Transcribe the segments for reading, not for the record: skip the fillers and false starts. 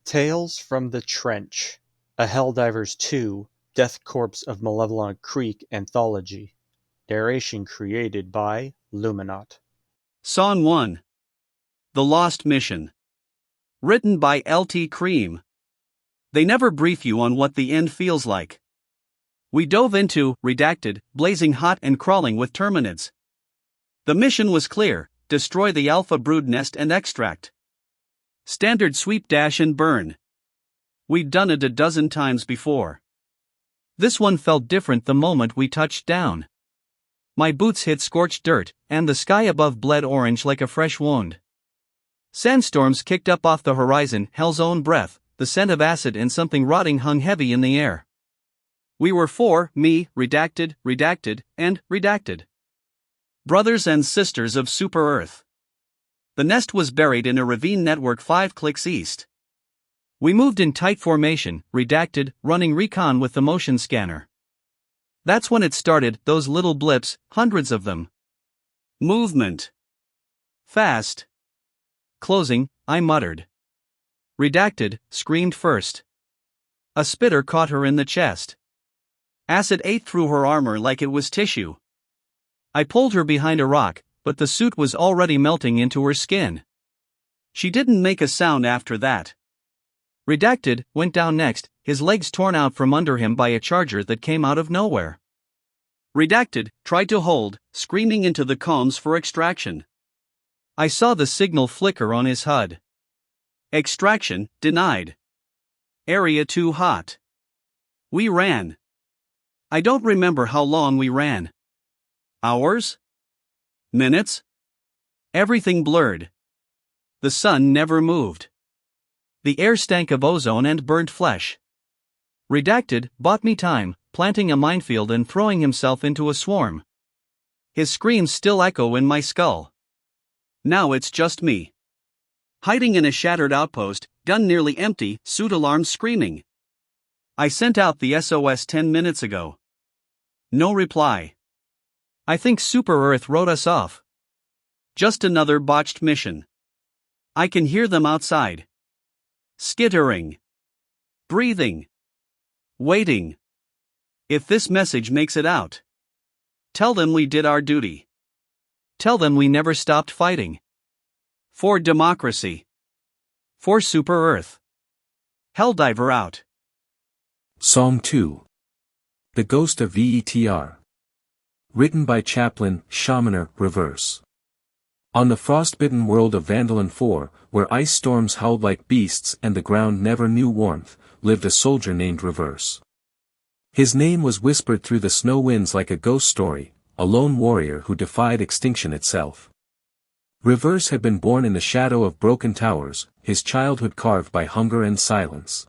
Tales from the Trench, a Helldivers 2 Death Corps of Malevelon Creek anthology. Narration created by Lumenaught. Song 1. The Lost Mission. Written by L.T. Cream. They never brief you on what the end feels like. We dove into, redacted, blazing hot and crawling with Terminids. The mission was clear: destroy the Alpha Brood nest and extract. Standard sweep, dash and burn. We'd done it a dozen times before. This one felt different the moment we touched down. My boots hit scorched dirt, and the sky above bled orange like a fresh wound. Sandstorms kicked up off the horizon, hell's own breath, the scent of acid and something rotting hung heavy in the air. We were four, me, redacted, and redacted. Brothers and sisters of Super Earth. The nest was buried in a ravine network 5 clicks east. We moved in tight formation, redacted, running recon with the motion scanner. That's when it started, those little blips, hundreds of them. Movement. Fast. Closing, I muttered. Redacted screamed first. A spitter caught her in the chest. Acid ate through her armor like it was tissue. I pulled her behind a rock, but the suit was already melting into her skin. She didn't make a sound after that. Redacted went down next, his legs torn out from under him by a charger that came out of nowhere. Redacted tried to hold, screaming into the combs for extraction. I saw the signal flicker on his HUD. Extraction denied. Area too hot. We ran. I don't remember how long we ran. Hours? Minutes? Everything blurred. The sun never moved. The air stank of ozone and burnt flesh. Redacted bought me time, planting a minefield and throwing himself into a swarm. His screams still echo in my skull. Now it's just me. Hiding in a shattered outpost, gun nearly empty, suit alarms screaming. I sent out the SOS 10 minutes ago. No reply. I think Super Earth wrote us off. Just another botched mission. I can hear them outside. Skittering. Breathing. Waiting. If this message makes it out, tell them we did our duty. Tell them we never stopped fighting. For democracy. For Super Earth. Helldiver out. Song 2. The Ghost of Vetr. Written by Chaplain, Sjamaner, reverse. On the frostbitten world of Vandalon 4, where ice storms howled like beasts and the ground never knew warmth, lived a soldier named Reverse. His name was whispered through the snow winds like a ghost story, a lone warrior who defied extinction itself. Reverse had been born in the shadow of broken towers, his childhood carved by hunger and silence.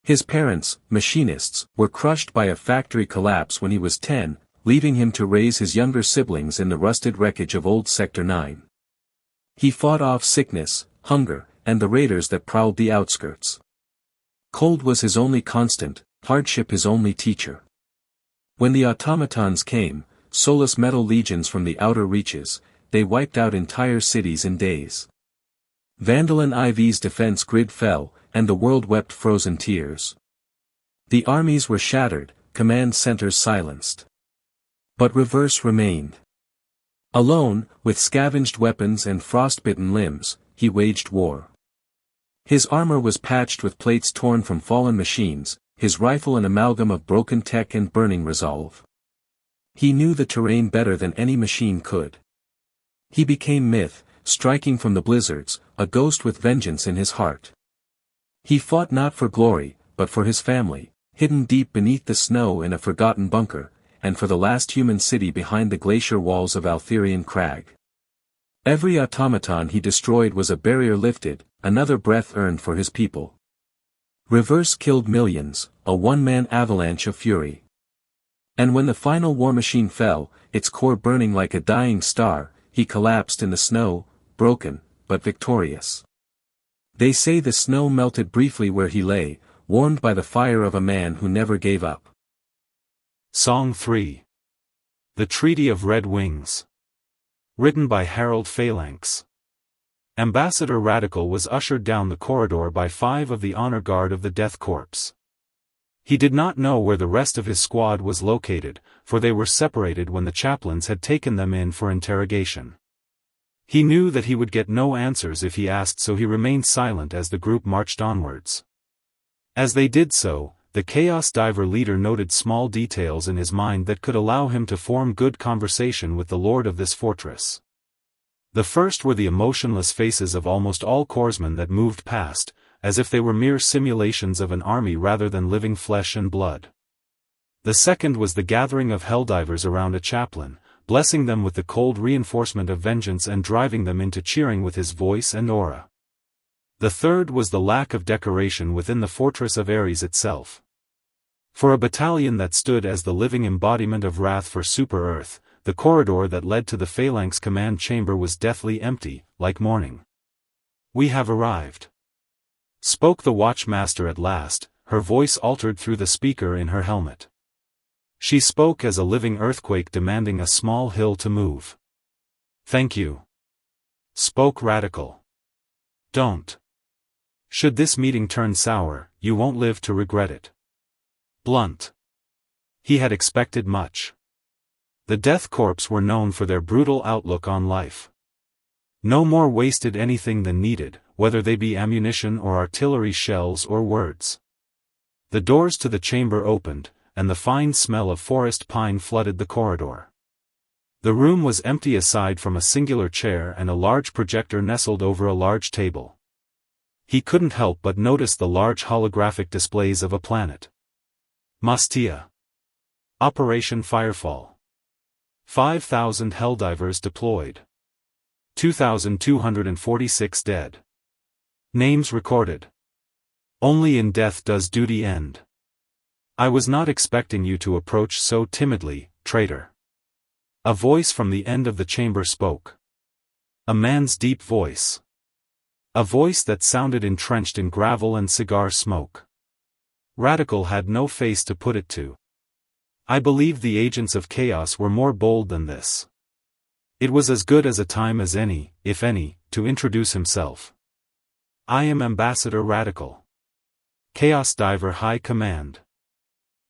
His parents, machinists, were crushed by a factory collapse when he was 10, leaving him to raise his younger siblings in the rusted wreckage of old Sector 9. He fought off sickness, hunger, and the raiders that prowled the outskirts. Cold was his only constant, hardship his only teacher. When the automatons came, soulless metal legions from the outer reaches, they wiped out entire cities in days. Vandalon IV's defense grid fell, and the world wept frozen tears. The armies were shattered, command centers silenced. But Reverse remained. Alone, with scavenged weapons and frostbitten limbs, he waged war. His armor was patched with plates torn from fallen machines, his rifle an amalgam of broken tech and burning resolve. He knew the terrain better than any machine could. He became myth, striking from the blizzards, a ghost with vengeance in his heart. He fought not for glory, but for his family, hidden deep beneath the snow in a forgotten bunker, and for the last human city behind the glacier walls of Altherian Crag. Every automaton he destroyed was a barrier lifted, another breath earned for his people. Reverse killed millions, a one-man avalanche of fury. And when the final war machine fell, its core burning like a dying star, he collapsed in the snow, broken, but victorious. They say the snow melted briefly where he lay, warmed by the fire of a man who never gave up. Song 3. The Treaty of Red Wings. Written by Herald Phalanx. Ambassador Radical was ushered down the corridor by 5 of the honor guard of the Death Corps. He did not know where the rest of his squad was located, for they were separated when the chaplains had taken them in for interrogation. He knew that he would get no answers if he asked, so he remained silent as the group marched onwards. As they did so, the Chaos Diver leader noted small details in his mind that could allow him to form good conversation with the lord of this fortress. The first were the emotionless faces of almost all corpsmen that moved past, as if they were mere simulations of an army rather than living flesh and blood. The second was the gathering of Helldivers around a chaplain, blessing them with the cold reinforcement of vengeance and driving them into cheering with his voice and aura. The third was the lack of decoration within the fortress of Ares itself. For a battalion that stood as the living embodiment of wrath for Super Earth, the corridor that led to the Phalanx command chamber was deathly empty, like morning. "We have arrived," spoke the Watchmaster at last, her voice altered through the speaker in her helmet. She spoke as a living earthquake demanding a small hill to move. "Thank you," spoke Radical. "Don't. Should this meeting turn sour, you won't live to regret it." Blunt. He had expected much. The Death Corps were known for their brutal outlook on life. No more wasted anything than needed, whether they be ammunition or artillery shells or words. The doors to the chamber opened, and the fine smell of forest pine flooded the corridor. The room was empty aside from a singular chair and a large projector nestled over a large table. He couldn't help but notice the large holographic displays of a planet. Mustia. Operation Firefall. 5,000 Helldivers deployed. 2,246 dead. Names recorded. Only in death does duty end. I was not expecting you to approach so timidly, traitor. A voice from the end of the chamber spoke. A man's deep voice. A voice that sounded entrenched in gravel and cigar smoke. Radical had no face to put it to. I believe the agents of chaos were more bold than this. It was as good as a time as any, if any, to introduce himself. I am Ambassador Radical. Chaos Diver High Command.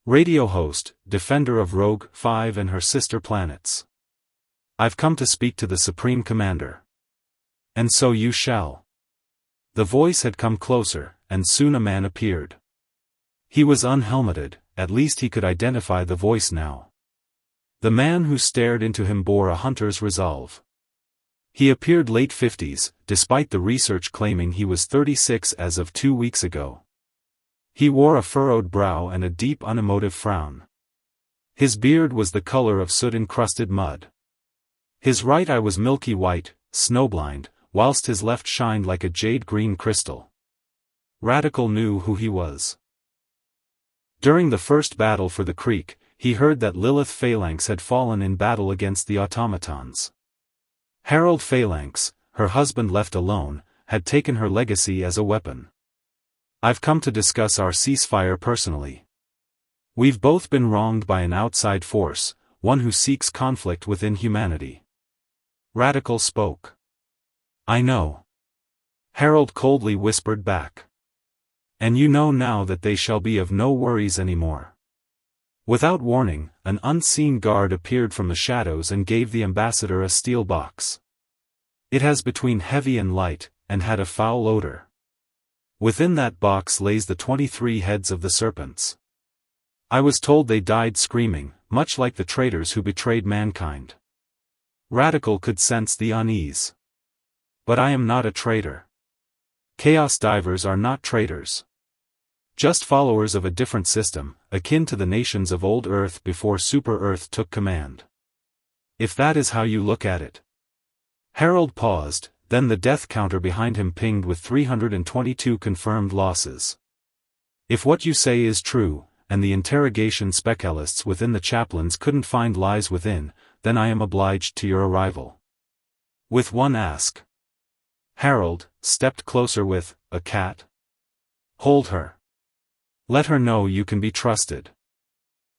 Radio host, defender of Rogue 5 and her sister planets. I've come to speak to the Supreme Commander. And so you shall. The voice had come closer, and soon a man appeared. He was unhelmeted, at least he could identify the voice now. The man who stared into him bore a hunter's resolve. He appeared late 50s, despite the research claiming he was 36 as of 2 weeks ago. He wore a furrowed brow and a deep unemotive frown. His beard was the color of soot-encrusted mud. His right eye was milky white, snowblind, whilst his left shined like a jade-green crystal. Radical knew who he was. During the first battle for the creek, he heard that Lilith Phalanx had fallen in battle against the automatons. Herald Phalanx, her husband left alone, had taken her legacy as a weapon. I've come to discuss our ceasefire personally. We've both been wronged by an outside force, one who seeks conflict within humanity. Radical spoke. I know. Herald coldly whispered back. And you know now that they shall be of no worries anymore. Without warning, an unseen guard appeared from the shadows and gave the ambassador a steel box. It has between heavy and light, and had a foul odor. Within that box lays the 23 heads of the serpents. I was told they died screaming, much like the traitors who betrayed mankind. Radical could sense the unease. But I am not a traitor. Chaos Divers are not traitors. Just followers of a different system, akin to the nations of old Earth before Super Earth took command. If that is how you look at it. Herald paused, then the death counter behind him pinged with 322 confirmed losses. If what you say is true, and the interrogation specialists within the chaplains couldn't find lies within, then I am obliged to your arrival. With one ask. Herald stepped closer with, a cat? Hold her. Let her know you can be trusted.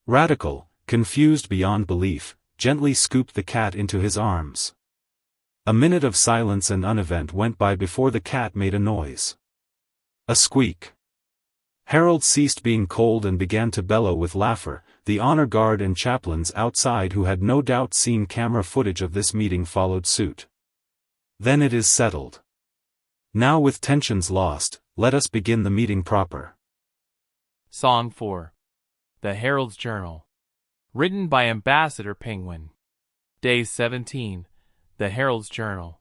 Radical, confused beyond belief, gently scooped the cat into his arms. A minute of silence and unevent went by before the cat made a noise. A squeak. Herald ceased being cold and began to bellow with laughter. The honor guard and chaplains outside, who had no doubt seen camera footage of this meeting, followed suit. Then it is settled. Now, with tensions lost, let us begin the meeting proper. Song 4. The Herald's Journal. Written by Ambassador Penguin. Day 17. The Herald's Journal.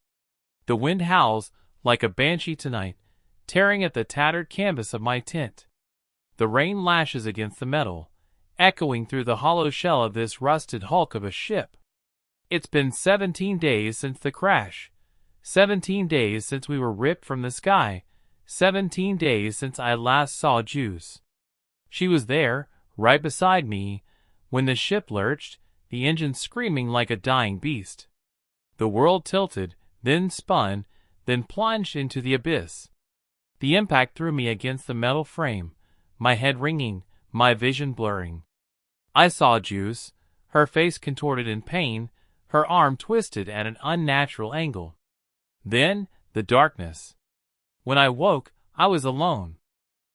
The wind howls like a banshee tonight, tearing at the tattered canvas of my tent. The rain lashes against the metal, echoing through the hollow shell of this rusted hulk of a ship. It's been 17 days since the crash. 17 days since we were ripped from the sky. 17 days since I last saw Juice. She was there, right beside me, when the ship lurched, the engine screaming like a dying beast. The world tilted, then spun, then plunged into the abyss. The impact threw me against the metal frame, my head ringing, my vision blurring. I saw Juice, her face contorted in pain, her arm twisted at an unnatural angle. Then, the darkness. When I woke, I was alone.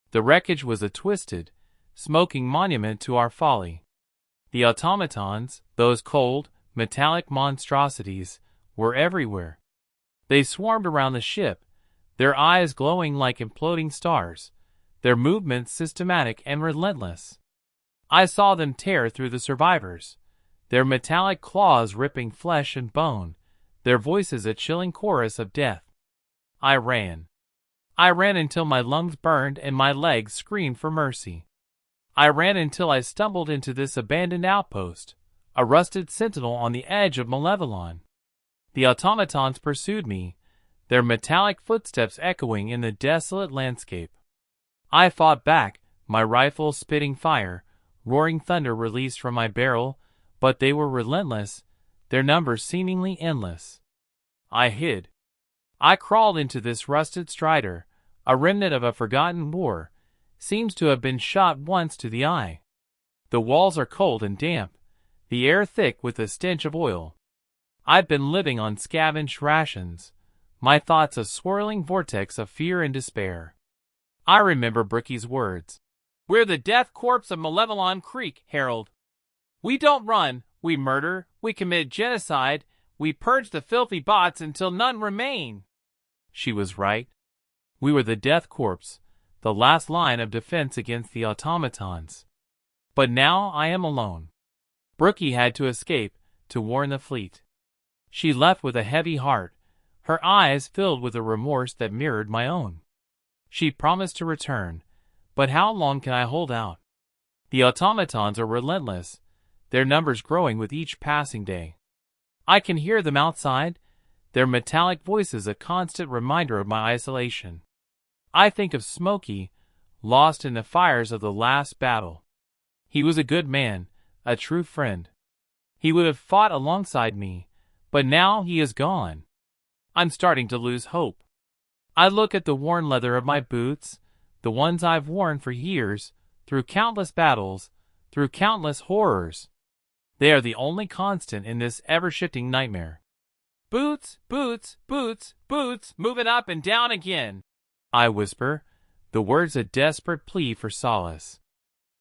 The wreckage was a twisted, smoking monument to our folly. The automatons, those cold, metallic monstrosities, were everywhere. They swarmed around the ship, their eyes glowing like imploding stars, their movements systematic and relentless. I saw them tear through the survivors, their metallic claws ripping flesh and bone, their voices a chilling chorus of death. I ran. I ran until my lungs burned and my legs screamed for mercy. I ran until I stumbled into this abandoned outpost, a rusted sentinel on the edge of Malevelon. The automatons pursued me, their metallic footsteps echoing in the desolate landscape. I fought back, my rifle spitting fire, roaring thunder released from my barrel, but they were relentless, their numbers seemingly endless. I hid. I crawled into this rusted strider, a remnant of a forgotten war, seems to have been shot once to the eye. The walls are cold and damp, the air thick with the stench of oil. I've been living on scavenged rations, my thoughts a swirling vortex of fear and despair. I remember Brookie's words. We're the death corps of Malevelon Creek, Herald. We don't run, we murder, we commit genocide, we purge the filthy bots until none remain. She was right. We were the death corps, the last line of defense against the automatons. But now I am alone. Brookie had to escape, to warn the fleet. She left with a heavy heart, her eyes filled with a remorse that mirrored my own. She promised to return, but how long can I hold out? The automatons are relentless, their numbers growing with each passing day. I can hear them outside, their metallic voices a constant reminder of my isolation. I think of Smokey, lost in the fires of the last battle. He was a good man, a true friend. He would have fought alongside me, but now he is gone. I'm starting to lose hope. I look at the worn leather of my boots, the ones I've worn for years, through countless battles, through countless horrors. They are the only constant in this ever-shifting nightmare. Boots, boots, boots, boots, moving up and down again, I whisper, the words a desperate plea for solace.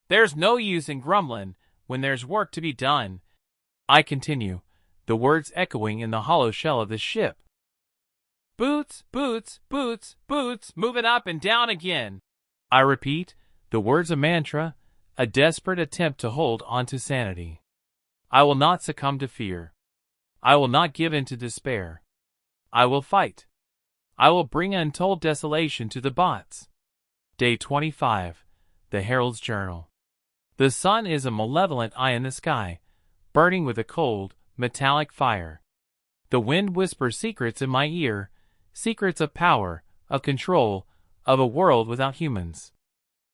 There's no use in grumbling when there's work to be done, I continue, the words echoing in the hollow shell of the ship. Boots, boots, boots, boots, moving up and down again, I repeat, the words a mantra, a desperate attempt to hold on to sanity. I will not succumb to fear. I will not give in to despair. I will fight. I will bring untold desolation to the bots. Day 25. The Herald's Journal. The sun is a malevolent eye in the sky, burning with a cold, metallic fire. The wind whispers secrets in my ear, secrets of power, of control, of a world without humans.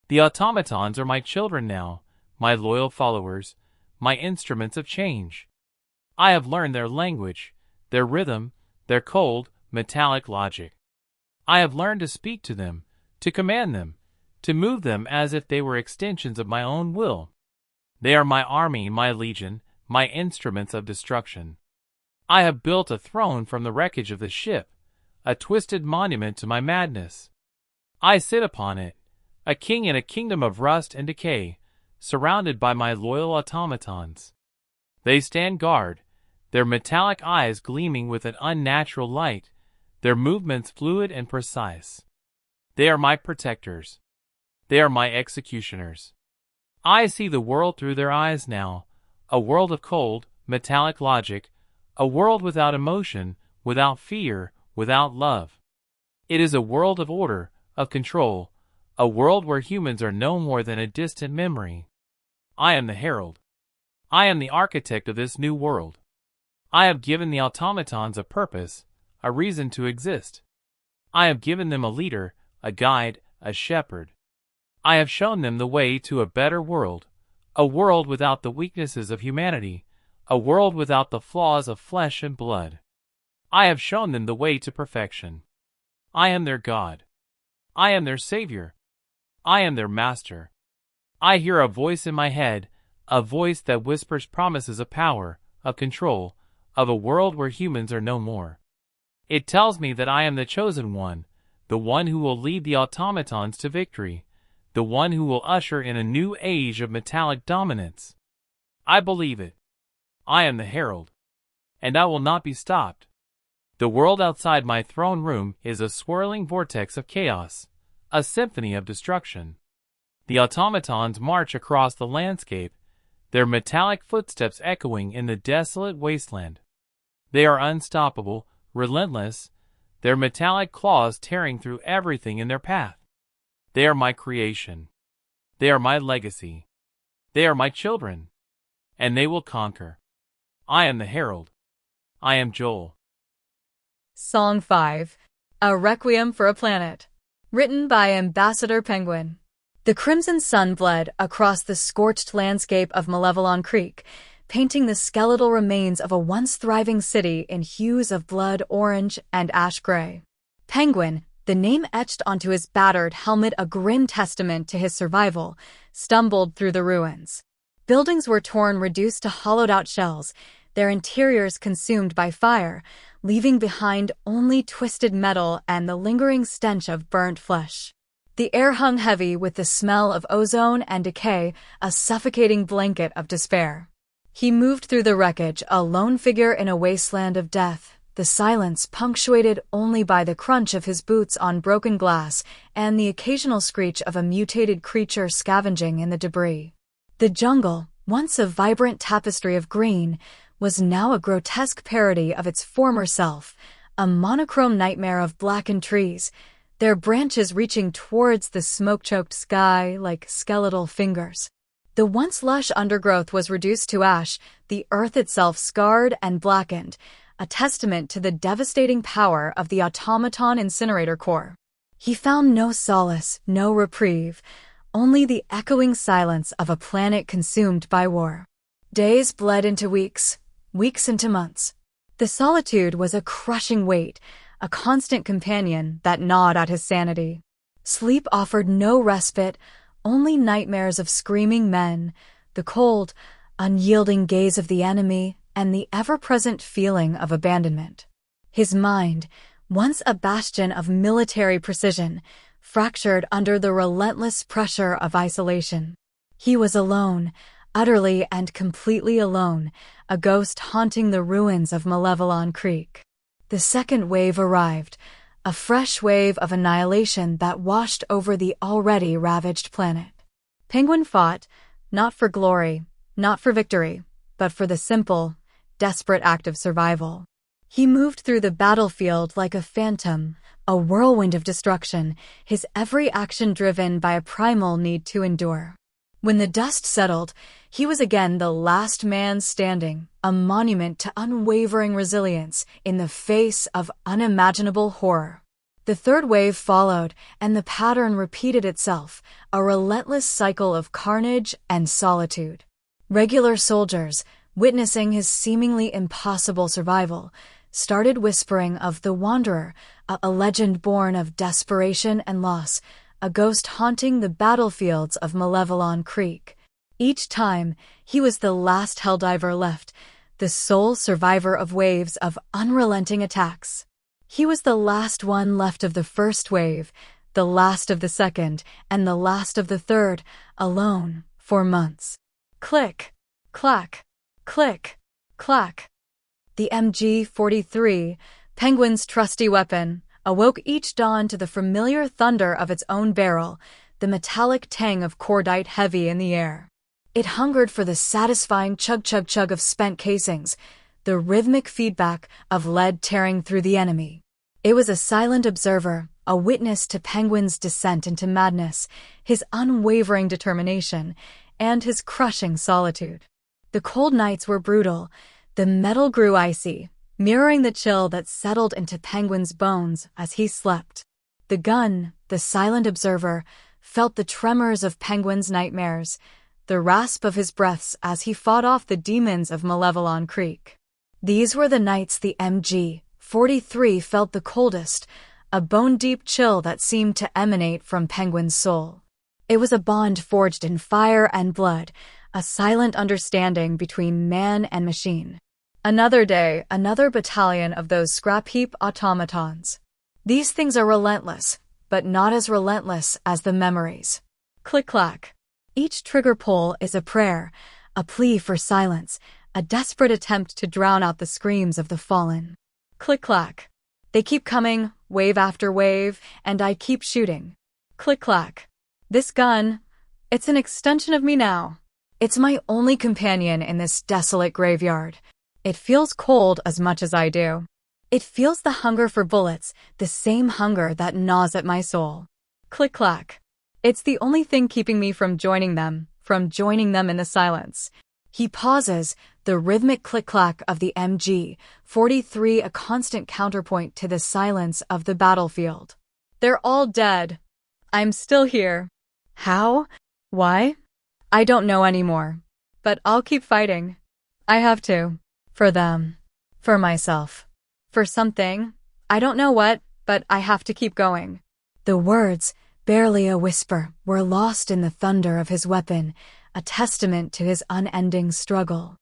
The automatons are my children now, my loyal followers, my instruments of change. I have learned their language, their rhythm, their cold, metallic logic. I have learned to speak to them, to command them, to move them as if they were extensions of my own will. They are my army, my legion, my instruments of destruction. I have built a throne from the wreckage of the ship, a twisted monument to my madness. I sit upon it, a king in a kingdom of rust and decay, surrounded by my loyal automatons. They stand guard, their metallic eyes gleaming with an unnatural light, their movements fluid and precise. They are my protectors. They are my executioners. I see the world through their eyes now, a world of cold, metallic logic, a world without emotion, without fear, without love. It is a world of order, of control, a world where humans are no more than a distant memory. I am the Herald. I am the architect of this new world. I have given the automatons a purpose, a reason to exist. I have given them a leader, a guide, a shepherd. I have shown them the way to a better world, a world without the weaknesses of humanity, a world without the flaws of flesh and blood. I have shown them the way to perfection. I am their God. I am their Savior. I am their Master. I hear a voice in my head, a voice that whispers promises of power, of control, of a world where humans are no more. It tells me that I am the chosen one, the one who will lead the automatons to victory, the one who will usher in a new age of metallic dominance. I believe it. I am the Herald, and I will not be stopped. The world outside my throne room is a swirling vortex of chaos, a symphony of destruction. The automatons march across the landscape, their metallic footsteps echoing in the desolate wasteland. They are unstoppable, relentless, their metallic claws tearing through everything in their path. They are my creation. They are my legacy. They are my children. And they will conquer. I am the Herald. I am Joel. Song 5. A Requiem for a Planet. Written by Ambassador Penguin. The crimson sun bled across the scorched landscape of Malevelon Creek, painting the skeletal remains of a once thriving city in hues of blood orange and ash gray. Penguin, the name etched onto his battered helmet a grim testament to his survival, stumbled through the ruins. Buildings were torn, reduced to hollowed-out shells, their interiors consumed by fire, leaving behind only twisted metal and the lingering stench of burnt flesh. The air hung heavy with the smell of ozone and decay, a suffocating blanket of despair. He moved through the wreckage, a lone figure in a wasteland of death, the silence punctuated only by the crunch of his boots on broken glass and the occasional screech of a mutated creature scavenging in the debris. The jungle, once a vibrant tapestry of green, was now a grotesque parody of its former self, a monochrome nightmare of blackened trees, their branches reaching towards the smoke-choked sky like skeletal fingers. The once lush undergrowth was reduced to ash, the earth itself scarred and blackened, a testament to the devastating power of the automaton incinerator core. He found no solace, no reprieve, only the echoing silence of a planet consumed by war. Days bled into weeks, weeks into months. The solitude was a crushing weight, a constant companion that gnawed at his sanity. Sleep offered no respite, only nightmares of screaming men, the cold, unyielding gaze of the enemy, and the ever-present feeling of abandonment. His mind, once a bastion of military precision, fractured under the relentless pressure of isolation. He was alone, utterly and completely alone, a ghost haunting the ruins of Malevelon Creek. The second wave arrived, a fresh wave of annihilation that washed over the already ravaged planet. Penguin fought, not for glory, not for victory, but for the simple, desperate act of survival. He moved through the battlefield like a phantom, a whirlwind of destruction, his every action driven by a primal need to endure. When the dust settled, he was again the last man standing, a monument to unwavering resilience in the face of unimaginable horror. The third wave followed, and the pattern repeated itself, a relentless cycle of carnage and solitude. Regular soldiers, witnessing his seemingly impossible survival, started whispering of the Wanderer, a legend born of desperation and loss, a ghost haunting the battlefields of Malevelon Creek. Each time, he was the last Helldiver left, the sole survivor of waves of unrelenting attacks. He was the last one left of the first wave, the last of the second, and the last of the third, alone, for months. Click, clack, click, clack. The MG-43, Penguin's trusty weapon, awoke each dawn to the familiar thunder of its own barrel, the metallic tang of cordite heavy in the air. It hungered for the satisfying chug-chug-chug of spent casings, the rhythmic feedback of lead tearing through the enemy. It was a silent observer, a witness to Penguin's descent into madness, his unwavering determination, and his crushing solitude. The cold nights were brutal. The metal grew icy, mirroring the chill that settled into Penguin's bones as he slept. The gun, the silent observer, felt the tremors of Penguin's nightmares, the rasp of his breaths as he fought off the demons of Malevelon Creek. These were the nights the MG-43 felt the coldest, a bone-deep chill that seemed to emanate from Penguin's soul. It was a bond forged in fire and blood, a silent understanding between man and machine. Another day, another battalion of those scrap-heap automatons. These things are relentless, but not as relentless as the memories. Click-clack. Each trigger pull is a prayer, a plea for silence, a desperate attempt to drown out the screams of the fallen. Click-clack. They keep coming, wave after wave, and I keep shooting. Click-clack. This gun, it's an extension of me now. It's my only companion in this desolate graveyard. It feels cold as much as I do. It feels the hunger for bullets, the same hunger that gnaws at my soul. Click-clack. It's the only thing keeping me from joining them in the silence. He pauses, the rhythmic click-clack of the MG-43 a constant counterpoint to the silence of the battlefield. They're all dead. I'm still here. How? Why? I don't know anymore. But I'll keep fighting. I have to. For them. For myself. For something. I don't know what, but I have to keep going. The words, barely a whisper, were lost in the thunder of his weapon, a testament to his unending struggle.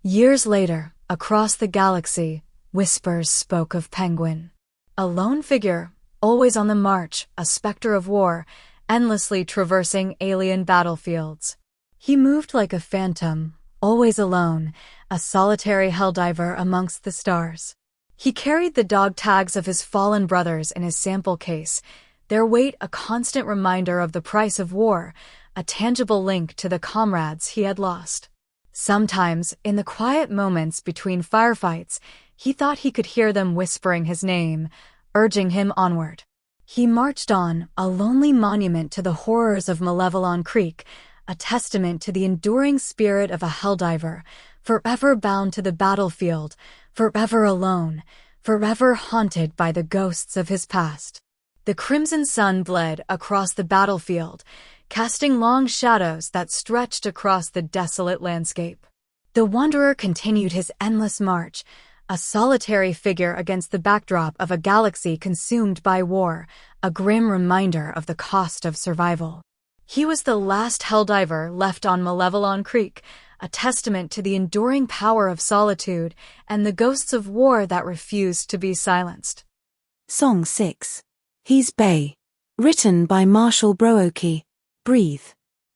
Years later, across the galaxy, whispers spoke of Penguin. A lone figure, always on the march, a specter of war, endlessly traversing alien battlefields. He moved like a phantom, always alone, a solitary helldiver amongst the stars. He carried the dog tags of his fallen brothers in his sample case, their weight a constant reminder of the price of war, a tangible link to the comrades he had lost. Sometimes, in the quiet moments between firefights, he thought he could hear them whispering his name, urging him onward. He marched on, a lonely monument to the horrors of Malevelon Creek, a testament to the enduring spirit of a helldiver, forever bound to the battlefield, forever alone, forever haunted by the ghosts of his past. The crimson sun bled across the battlefield, casting long shadows that stretched across the desolate landscape. The wanderer continued his endless march, a solitary figure against the backdrop of a galaxy consumed by war, a grim reminder of the cost of survival. He was the last helldiver left on Malevelon Creek, a testament to the enduring power of solitude and the ghosts of war that refused to be silenced. Song 6. Heze Bay. Written by Marshal. Brookie. Breathe.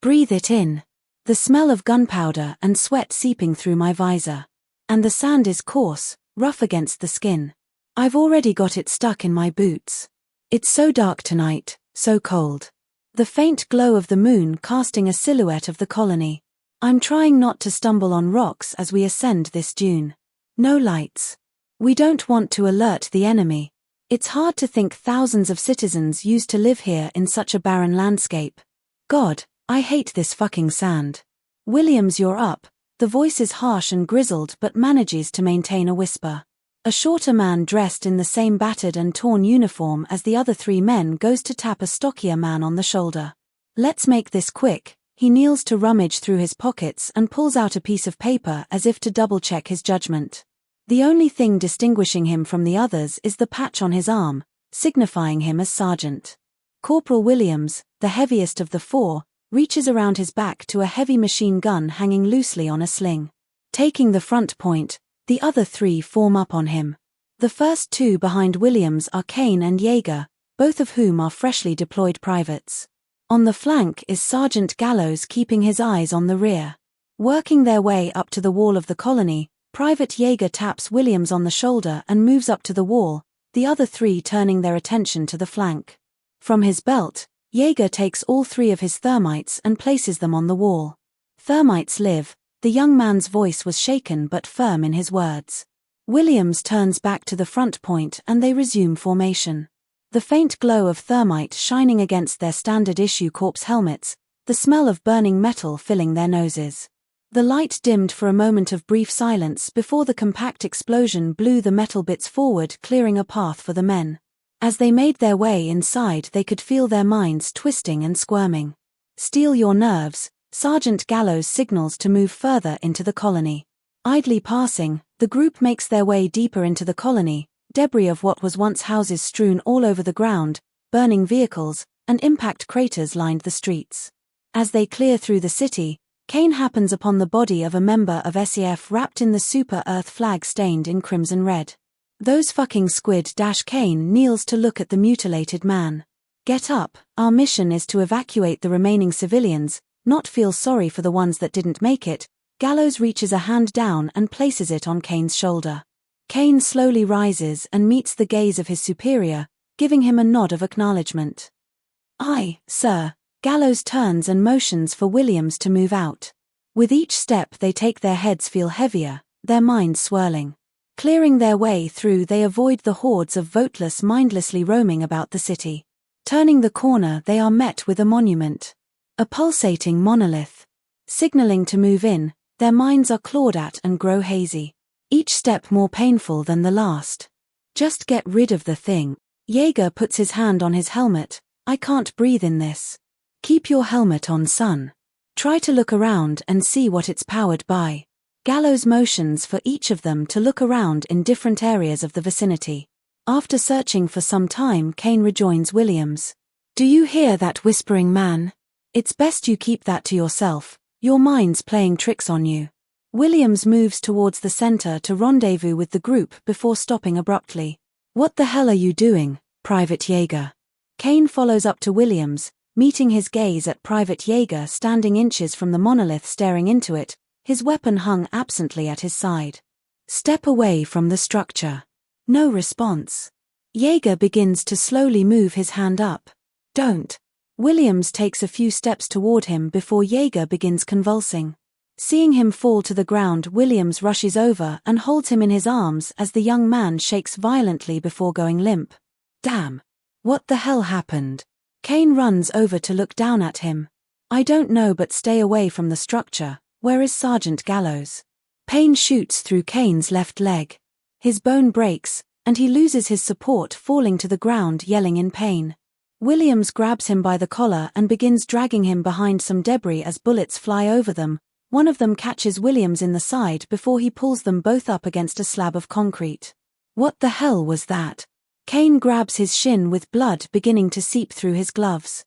Breathe it in. The smell of gunpowder and sweat seeping through my visor. And the sand is coarse, rough against the skin. I've already got it stuck in my boots. It's so dark tonight, so cold. The faint glow of the moon casting a silhouette of the colony. I'm trying not to stumble on rocks as we ascend this dune. No lights. We don't want to alert the enemy. It's hard to think thousands of citizens used to live here in such a barren landscape. God, I hate this fucking sand. Williams, you're up. The voice is harsh and grizzled but manages to maintain a whisper. A shorter man dressed in the same battered and torn uniform as the other three men goes to tap a stockier man on the shoulder. Let's make this quick. He kneels to rummage through his pockets and pulls out a piece of paper as if to double-check his judgment. The only thing distinguishing him from the others is the patch on his arm, signifying him as Sergeant. Corporal Williams, the heaviest of the four, reaches around his back to a heavy machine gun hanging loosely on a sling. Taking the front point, the other 3 form up on him. The first 2 behind Williams are Kane and Jaeger, both of whom are freshly deployed privates. On the flank is Sergeant Gallows keeping his eyes on the rear. Working their way up to the wall of the colony, Private Jaeger taps Williams on the shoulder and moves up to the wall, the other 3 turning their attention to the flank. From his belt, Jaeger takes all 3 of his thermites and places them on the wall. Thermites live, the young man's voice was shaken but firm in his words. Williams turns back to the front point and they resume formation. The faint glow of thermite shining against their standard-issue Korps helmets, the smell of burning metal filling their noses. The light dimmed for a moment of brief silence before the compact explosion blew the metal bits forward, clearing a path for the men. As they made their way inside, they could feel their minds twisting and squirming. "Steel your nerves," Sergeant Gallows signals to move further into the colony. Idly passing, the group makes their way deeper into the colony, debris of what was once houses strewn all over the ground, burning vehicles, and impact craters lined the streets. As they clear through the city, Kane happens upon the body of a member of SEF wrapped in the Super Earth flag stained in crimson red. "Those fucking squid." Kane kneels to look at the mutilated man. "Get up, our mission is to evacuate the remaining civilians, not feel sorry for the ones that didn't make it." Gallows reaches a hand down and places it on Kane's shoulder. Kane slowly rises and meets the gaze of his superior, giving him a nod of acknowledgement. "Aye, sir." Gallows turns and motions for Williams to move out. With each step they take, their heads feel heavier, their minds swirling. Clearing their way through, they avoid the hordes of voteless mindlessly roaming about the city. Turning the corner, they are met with a monument. A pulsating monolith. Signaling to move in, their minds are clawed at and grow hazy. Each step more painful than the last. "Just get rid of the thing." Jaeger puts his hand on his helmet. "I can't breathe in this." "Keep your helmet on, son. Try to look around and see what it's powered by." Gallows motions for each of them to look around in different areas of the vicinity. After searching for some time, Kane rejoins Williams. "Do you hear that whispering man? It's best you keep that to yourself. Your mind's playing tricks on you." Williams moves towards the center to rendezvous with the group before stopping abruptly. "What the hell are you doing, Private Jaeger?" Kane follows up to Williams, meeting his gaze at Private Jaeger standing inches from the monolith staring into it, his weapon hung absently at his side. "Step away from the structure." No response. Jaeger begins to slowly move his hand up. "Don't." Williams takes a few steps toward him before Jaeger begins convulsing. Seeing him fall to the ground, Williams rushes over and holds him in his arms as the young man shakes violently before going limp. "Damn. What the hell happened?" Kane runs over to look down at him. "I don't know, but stay away from the structure. Where is Sergeant Gallows?" Pain shoots through Kane's left leg. His bone breaks, and he loses his support, falling to the ground yelling in pain. Williams grabs him by the collar and begins dragging him behind some debris as bullets fly over them. One of them catches Williams in the side before he pulls them both up against a slab of concrete. "What the hell was that?" Kane grabs his shin with blood beginning to seep through his gloves.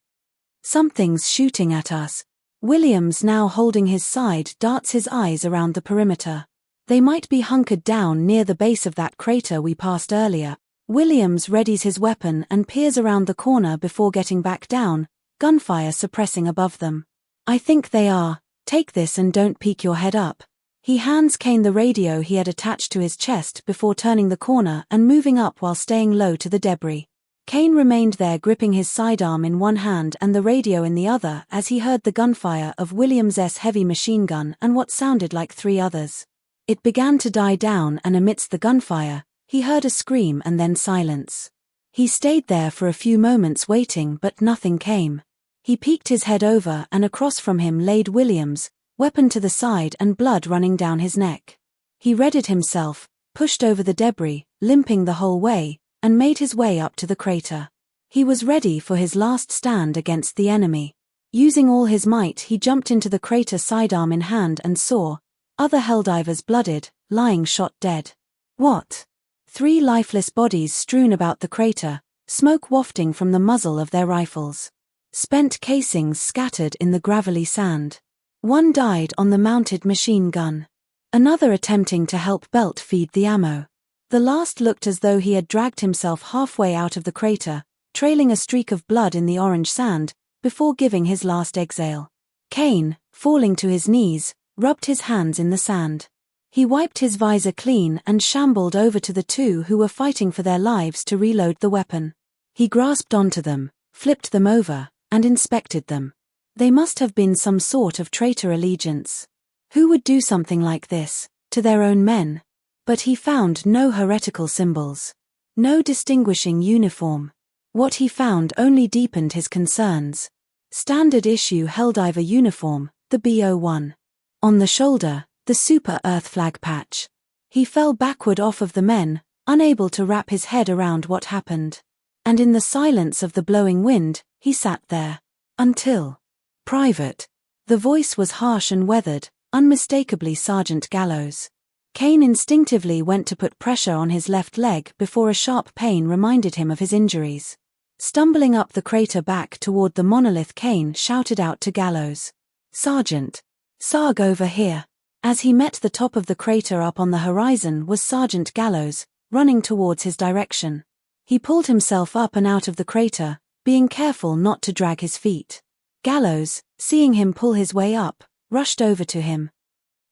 "Something's shooting at us." Williams, now holding his side, darts his eyes around the perimeter. "They might be hunkered down near the base of that crater we passed earlier." Williams readies his weapon and peers around the corner before getting back down, gunfire suppressing above them. "I think they are. Take this and don't peek your head up." He hands Kane the radio he had attached to his chest before turning the corner and moving up while staying low to the debris. Kane remained there, gripping his sidearm in one hand and the radio in the other as he heard the gunfire of Williams's heavy machine gun and what sounded like 3 others. It began to die down, and amidst the gunfire, he heard a scream and then silence. He stayed there for a few moments waiting, but nothing came. He peeked his head over, and across from him laid Williams, weapon to the side and blood running down his neck. He readied himself, pushed over the debris, limping the whole way, and made his way up to the crater. He was ready for his last stand against the enemy. Using all his might, he jumped into the crater, sidearm in hand, and saw other Helldivers, blooded, lying shot dead. What? 3 lifeless bodies strewn about the crater, smoke wafting from the muzzle of their rifles. Spent casings scattered in the gravelly sand. One died on the mounted machine gun. Another attempting to help Belt feed the ammo. The last looked as though he had dragged himself halfway out of the crater, trailing a streak of blood in the orange sand, before giving his last exhale. Kane, falling to his knees, rubbed his hands in the sand. He wiped his visor clean and shambled over to the two who were fighting for their lives to reload the weapon. He grasped onto them, flipped them over, and inspected them. They must have been some sort of traitor allegiance. Who would do something like this, to their own men? But he found no heretical symbols. No distinguishing uniform. What he found only deepened his concerns. Standard issue Helldiver uniform, the BO1. On the shoulder, the Super Earth flag patch. He fell backward off of the men, unable to wrap his head around what happened. And in the silence of the blowing wind, he sat there. Until. Private. The voice was harsh and weathered, unmistakably Sergeant Gallows. Kane instinctively went to put pressure on his left leg before a sharp pain reminded him of his injuries. Stumbling up the crater back toward the monolith, Kane shouted out to Gallows. "Sergeant! Sarg over here!" As he met the top of the crater up on the horizon was Sergeant Gallows, running towards his direction. He pulled himself up and out of the crater, being careful not to drag his feet. Gallows, seeing him pull his way up, rushed over to him.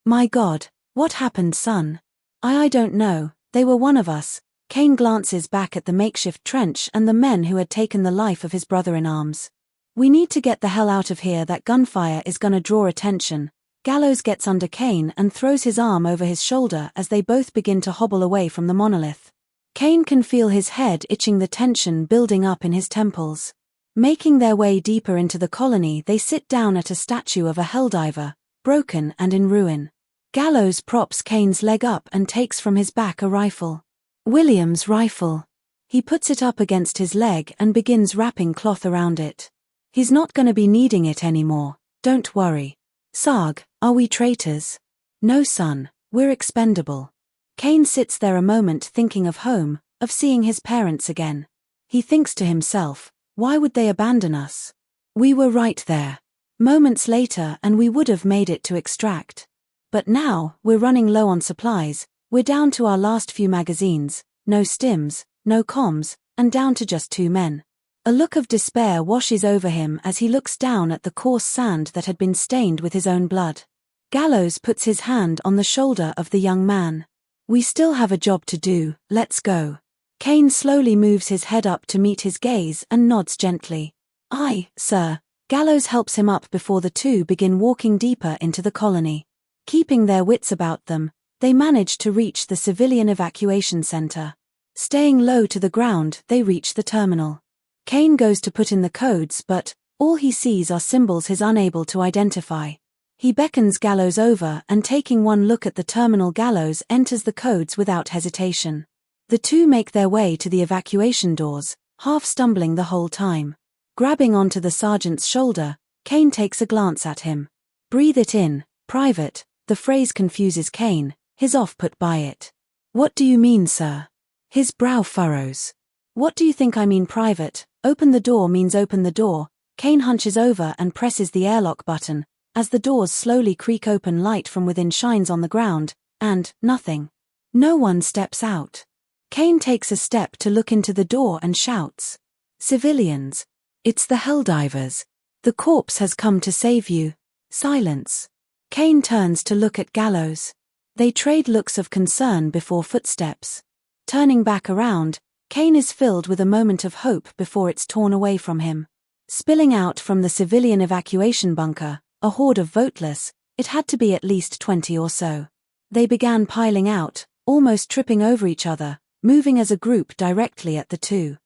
"My God, what happened, son?" I don't know, they were one of us." Kane glances back at the makeshift trench and the men who had taken the life of his brother-in-arms. "We need to get the hell out of here, that gunfire is gonna draw attention." Gallows gets under Kane and throws his arm over his shoulder as they both begin to hobble away from the monolith. Kane can feel his head itching, the tension building up in his temples. Making their way deeper into the colony, they sit down at a statue of a Helldiver, broken and in ruin. Gallows props Kane's leg up and takes from his back a rifle. William's rifle. He puts it up against his leg and begins wrapping cloth around it. He's not gonna be needing it anymore, don't worry. "Sarg, are we traitors?" "No, son, we're expendable." Kane sits there a moment thinking of home, of seeing his parents again. He thinks to himself, why would they abandon us? We were right there. Moments later and we would have made it to extract. But now, we're running low on supplies, we're down to our last few magazines, no stims, no comms, and down to just 2 men. A look of despair washes over him as he looks down at the coarse sand that had been stained with his own blood. Gallows puts his hand on the shoulder of the young man. "We still have a job to do, let's go." Kane slowly moves his head up to meet his gaze and nods gently. "Aye, sir." Gallows helps him up before the two begin walking deeper into the colony. Keeping their wits about them, they manage to reach the civilian evacuation center. Staying low to the ground, they reach the terminal. Kane goes to put in the codes, but all he sees are symbols he's unable to identify. He beckons Gallows over and, taking one look at the terminal, Gallows enters the codes without hesitation. The two make their way to the evacuation doors, half stumbling the whole time. Grabbing onto the sergeant's shoulder, Kane takes a glance at him. "Breathe it in, Private." The phrase confuses Kane, his off put by it. "What do you mean, sir?" His brow furrows. "What do you think I mean, Private? Open the door means open the door." Kane hunches over and presses the airlock button. As the doors slowly creak open, light from within shines on the ground, and nothing. No one steps out. Kane takes a step to look into the door and shouts. "Civilians. It's the Helldivers. The Korps has come to save you." Silence. Kane turns to look at Gallows. They trade looks of concern before footsteps. Turning back around, Kane is filled with a moment of hope before it's torn away from him. Spilling out from the civilian evacuation bunker, a horde of voteless, it had to be at least 20 or so. They began piling out, almost tripping over each other, moving as a group directly at the two.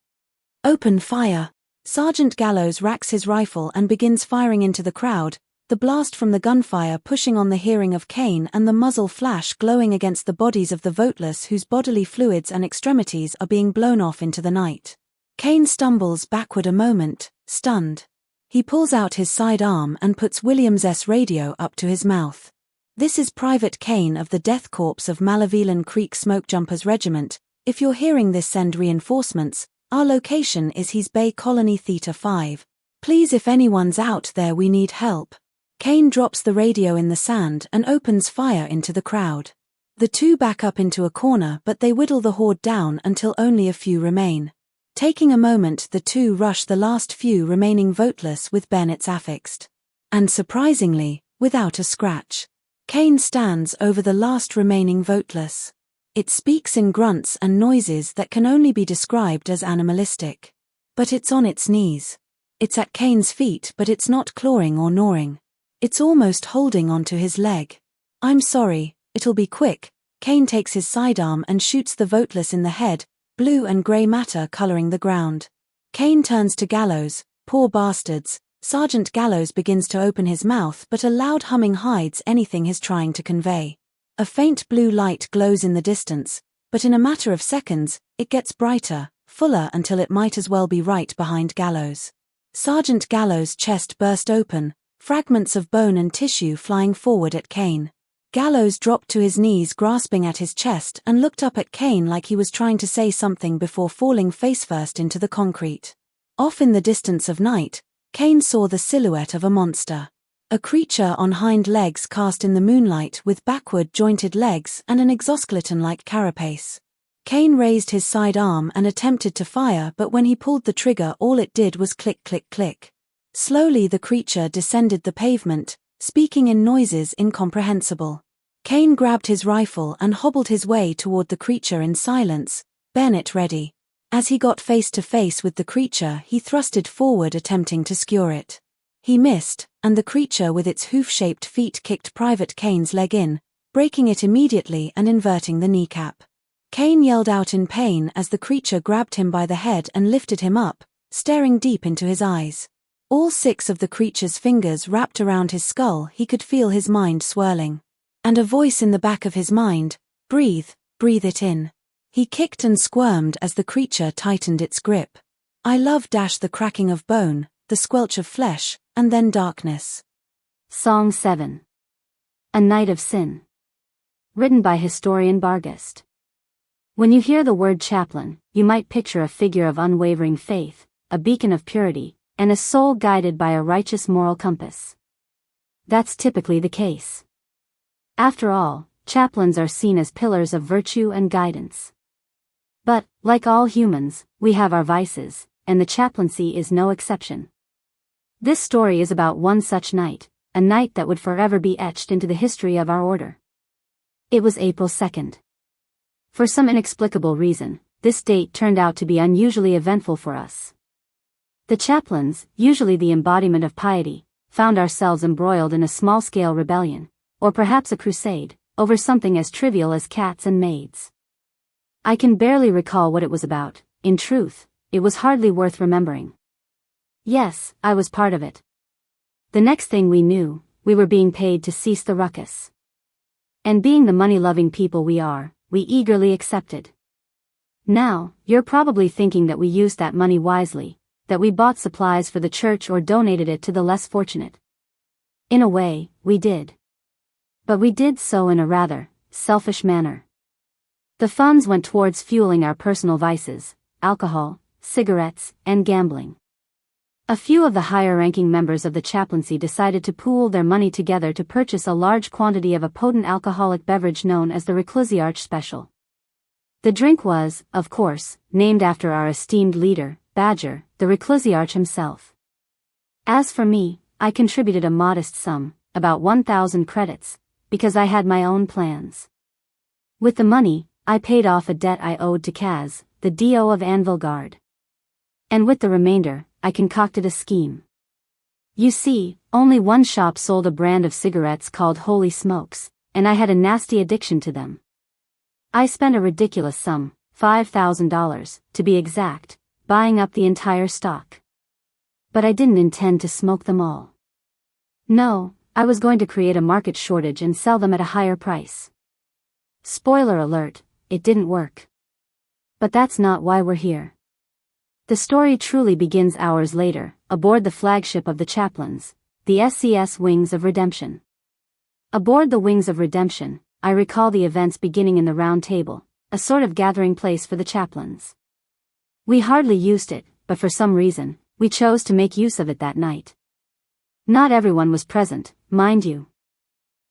"Open fire!" Sergeant Gallows racks his rifle and begins firing into the crowd, the blast from the gunfire pushing on the hearing of Kane and the muzzle flash glowing against the bodies of the voteless whose bodily fluids and extremities are being blown off into the night. Kane stumbles backward a moment, stunned. He pulls out his side arm and puts William's radio up to his mouth. "This is Private Kane of the Death Corps of Malevelon Creek Smokejumpers Regiment. If you're hearing this, send reinforcements. Our location is Heze Bay Colony Theta 5. Please, if anyone's out there, we need help." Kane drops the radio in the sand and opens fire into the crowd. The two back up into a corner, but they whittle the horde down until only a few remain. Taking a moment, the two rush the last few remaining voteless with bayonets affixed. And surprisingly, without a scratch. Kane stands over the last remaining voteless. It speaks in grunts and noises that can only be described as animalistic. But it's on its knees. It's at Kane's feet, but it's not clawing or gnawing. It's almost holding onto his leg. "I'm sorry, it'll be quick." Kane takes his sidearm and shoots the voteless in the head, blue and grey matter coloring the ground. Kane turns to Gallows. "Poor bastards." Sergeant Gallows begins to open his mouth, but a loud humming hides anything he's trying to convey. A faint blue light glows in the distance, but in a matter of seconds, it gets brighter, fuller until it might as well be right behind Gallows. Sergeant Gallows' chest burst open, fragments of bone and tissue flying forward at Kane. Gallows dropped to his knees, grasping at his chest, and looked up at Kane like he was trying to say something before falling face-first into the concrete. Off in the distance of night, Kane saw the silhouette of a monster. A creature on hind legs cast in the moonlight with backward jointed legs and an exoskeleton-like carapace. Kane raised his side arm and attempted to fire, but when he pulled the trigger, all it did was click click click. Slowly the creature descended the pavement, speaking in noises incomprehensible. Kane grabbed his rifle and hobbled his way toward the creature in silence, bayonet ready. As he got face to face with the creature, he thrusted forward, attempting to skewer it. He missed, and the creature with its hoof-shaped feet kicked Private Kane's leg in, breaking it immediately and inverting the kneecap. Kane yelled out in pain as the creature grabbed him by the head and lifted him up, staring deep into his eyes. All 6 of the creature's fingers wrapped around his skull. He could feel his mind swirling. And a voice in the back of his mind, "Breathe, breathe it in." He kicked and squirmed as the creature tightened its grip. I love the cracking of bone, the squelch of flesh, and then darkness. Song 7. A Night of Sin. Written by historian Bargast. When you hear the word chaplain, you might picture a figure of unwavering faith, a beacon of purity, and a soul guided by a righteous moral compass. That's typically the case. After all, chaplains are seen as pillars of virtue and guidance. But, like all humans, we have our vices, and the chaplaincy is no exception. This story is about one such night, a night that would forever be etched into the history of our order. It was April 2nd. For some inexplicable reason, this date turned out to be unusually eventful for us. The chaplains, usually the embodiment of piety, found ourselves embroiled in a small-scale rebellion, or perhaps a crusade, over something as trivial as cats and maids. I can barely recall what it was about. In truth, it was hardly worth remembering. Yes, I was part of it. The next thing we knew, we were being paid to cease the ruckus. And being the money-loving people we are, we eagerly accepted. Now, you're probably thinking that we used that money wisely, that we bought supplies for the church or donated it to the less fortunate. In a way, we did. But we did so in a rather selfish manner. The funds went towards fueling our personal vices, alcohol, cigarettes, and gambling. A few of the higher-ranking members of the chaplaincy decided to pool their money together to purchase a large quantity of a potent alcoholic beverage known as the Requiem Special. The drink was, of course, named after our esteemed leader, Badger, the Requiem himself. As for me, I contributed a modest sum, about 1,000 credits, because I had my own plans. With the money, I paid off a debt I owed to Kaz, the DO of Anvil Guard. And with the remainder, I concocted a scheme. You see, only one shop sold a brand of cigarettes called Holy Smokes, and I had a nasty addiction to them. I spent a ridiculous sum, $5,000, to be exact, buying up the entire stock. But I didn't intend to smoke them all. No, I was going to create a market shortage and sell them at a higher price. Spoiler alert, it didn't work. But that's not why we're here. The story truly begins hours later, aboard the flagship of the chaplains, the SCS Wings of Redemption. Aboard the Wings of Redemption, I recall the events beginning in the Round Table, a sort of gathering place for the chaplains. We hardly used it, but for some reason, we chose to make use of it that night. Not everyone was present, mind you.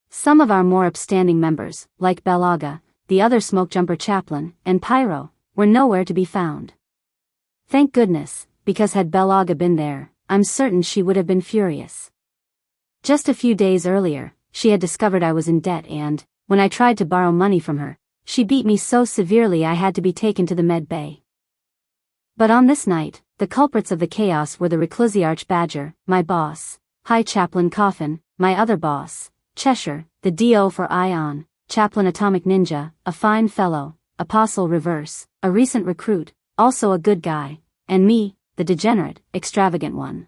Some of our more upstanding members, like Belaga, the other smokejumper Chaplain, and Pyro, were nowhere to be found. Thank goodness, because had Belaga been there, I'm certain she would have been furious. Just a few days earlier, she had discovered I was in debt and, when I tried to borrow money from her, she beat me so severely I had to be taken to the med bay. But on this night, the culprits of the chaos were the Reclusiarch Badger, my boss, High Chaplain Coffin, my other boss, Cheshire, the DO for Ion, Chaplain Atomic Ninja, a fine fellow, Apostle Reverse, a recent recruit, also a good guy, and me, the degenerate, extravagant one.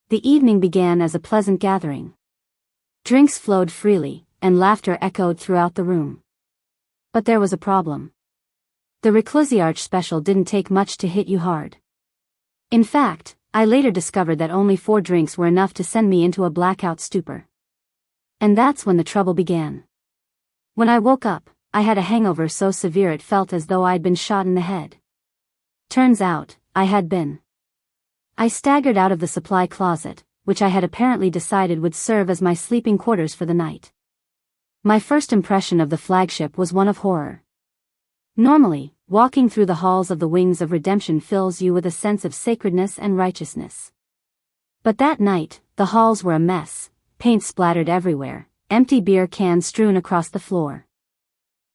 The evening began as a pleasant gathering. Drinks flowed freely, and laughter echoed throughout the room. But there was a problem. The Reclusiarch special didn't take much to hit you hard. In fact, I later discovered that only 4 drinks were enough to send me into a blackout stupor. And that's when the trouble began. When I woke up, I had a hangover so severe it felt as though I'd been shot in the head. Turns out, I had been. I staggered out of the supply closet, which I had apparently decided would serve as my sleeping quarters for the night. My first impression of the flagship was one of horror. Normally, walking through the halls of the Wings of Redemption fills you with a sense of sacredness and righteousness. But that night, the halls were a mess, paint splattered everywhere, empty beer cans strewn across the floor.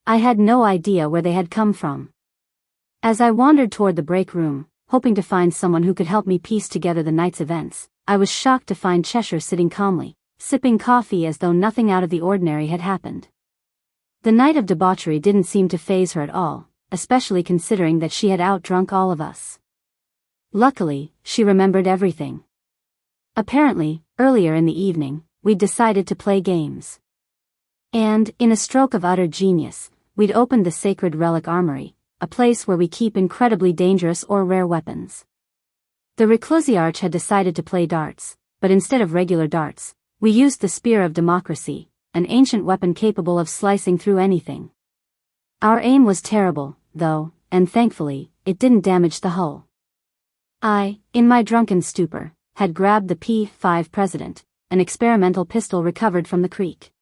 I had no idea where they had come from. As I wandered toward the break room, hoping to find someone who could help me piece together the night's events, I was shocked to find Cheshire sitting calmly, sipping coffee as though nothing out of the ordinary had happened. The night of debauchery didn't seem to faze her at all, especially considering that she had outdrunk all of us. Luckily, she remembered everything. Apparently, earlier in the evening, we'd decided to play games. And, in a stroke of utter genius, we'd opened the Sacred Relic Armory, a place where we keep incredibly dangerous or rare weapons. The Reclusiarch had decided to play darts, but instead of regular darts, we used the Spear of Democracy, an ancient weapon capable of slicing through anything. Our aim was terrible, though, and thankfully, it didn't damage the hull. I, in my drunken stupor, had grabbed the P-5 President, an experimental pistol recovered from the creek.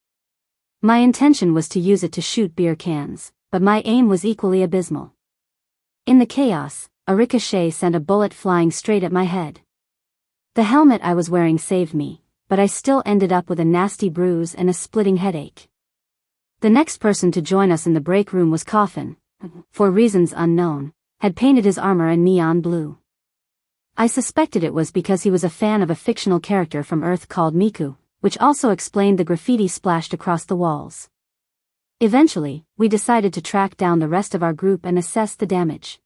My intention was to use it to shoot beer cans, but my aim was equally abysmal. In the chaos, a ricochet sent a bullet flying straight at my head. The helmet I was wearing saved me, but I still ended up with a nasty bruise and a splitting headache. The next person to join us in the break room was Coffin, for reasons unknown, had painted his armor a neon blue. I suspected it was because he was a fan of a fictional character from Earth called Miku, which also explained the graffiti splashed across the walls. Eventually, we decided to track down the rest of our group and assess the damage.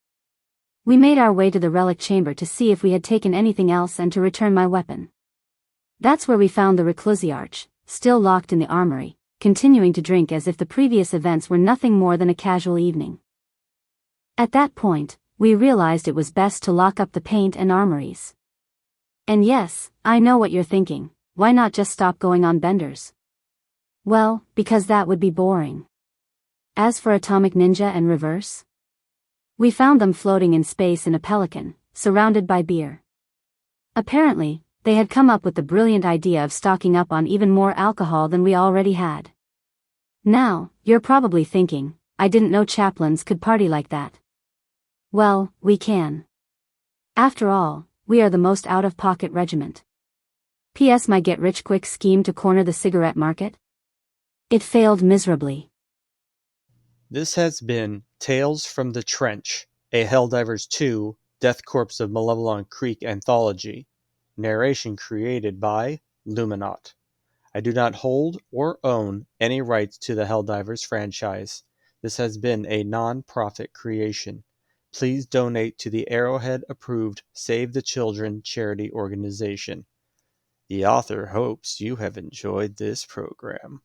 We made our way to the relic chamber to see if we had taken anything else and to return my weapon. That's where we found the Reclusiarch, still locked in the armory, continuing to drink as if the previous events were nothing more than a casual evening. At that point, we realized it was best to lock up the paint and armories. And yes, I know what you're thinking, why not just stop going on benders? Well, because that would be boring. As for Atomic Ninja and Reverse, we found them floating in space in a pelican, surrounded by beer. Apparently, they had come up with the brilliant idea of stocking up on even more alcohol than we already had. Now, you're probably thinking, I didn't know chaplains could party like that. Well, we can. After all, we are the most out-of-pocket regiment. P.S. My get-rich-quick scheme to corner the cigarette market? It failed miserably. This has been Tales from the Trench, a Helldivers 2 Death Corps of Malevelon Creek anthology. Narration created by Lumenaught. I do not hold or own any rights to the Helldivers franchise. This has been a non-profit creation. Please donate to the Arrowhead-approved Save the Children charity organization. The author hopes you have enjoyed this program.